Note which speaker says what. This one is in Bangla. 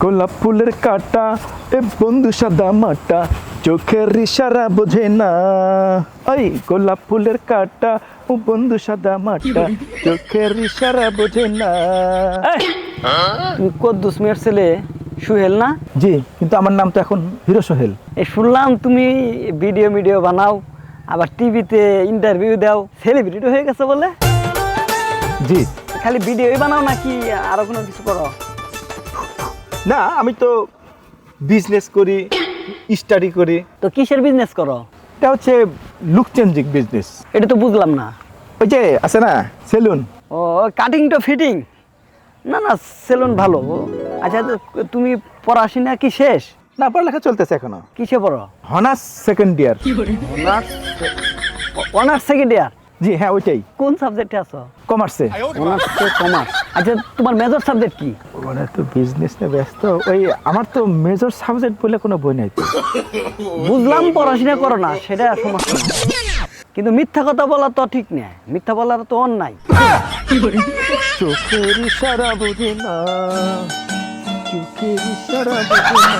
Speaker 1: গোলাপ ফুলের কাটা এ বন্ধু সাদা মাটা চোখের ইশারা বোঝে না। ওই গোলাপ ফুলের কাটা ও বন্ধু সাদা মাটা চোখের ইশারা বোঝে না।
Speaker 2: তুমি কদ্দুস মেয়ের ছেলে সুহেল না?
Speaker 1: জি, কিন্তু আমার নাম তো এখন হিরো সোহেল।
Speaker 2: এই শুনলাম তুমি ভিডিও বানাও, আবার টিভিতে ইন্টারভিউ দাও, সেলিব্রিটি হয়ে গেছে বলে।
Speaker 1: জি
Speaker 2: খালি ভিডিওই বানাও নাকি আরো কোনো কিছু করো?
Speaker 1: না, আমি তো বিজনেস করি, স্টাডি করি।
Speaker 2: তো কিসের বিজনেস করো?
Speaker 1: এটা হচ্ছে লুক চেঞ্জিং বিজনেস।
Speaker 2: এটা তো বুঝলাম না।
Speaker 1: ওই যে আছে না সেলুন।
Speaker 2: ও, কাটিং তো ফিটিং? না না, সেলুন ভালো। আচ্ছা, তো তুমি পড়াশোনা কি শেষ?
Speaker 1: না, পড়ালেখা চলতেছে এখনো।
Speaker 2: কিসে পড়ো?
Speaker 1: Honours second year.
Speaker 2: Honours second year?
Speaker 1: জি হ্যাঁ, ওইটাই।
Speaker 2: কোন সাবজেক্টে আছো?
Speaker 1: কমার্সে।
Speaker 2: Honours commerce. আচ্ছা, তোমার মেজর সাবজেক্ট কি?
Speaker 1: ওরা তো বিজনেস নিয়ে ব্যস্ত। ওই আমার তো মেজর সাবজেক্ট বলে কোনো বই নাই তো।
Speaker 2: বুঝলাম পড়াশোনা করো না, সেটা সমস্যা না, কিন্তু মিথ্যা কথা বলা তো ঠিক নয়, মিথ্যা বলার তো অন্যায়।
Speaker 1: চোখের ইশারা বোঝে না, চোখের ইশারা বোঝে না।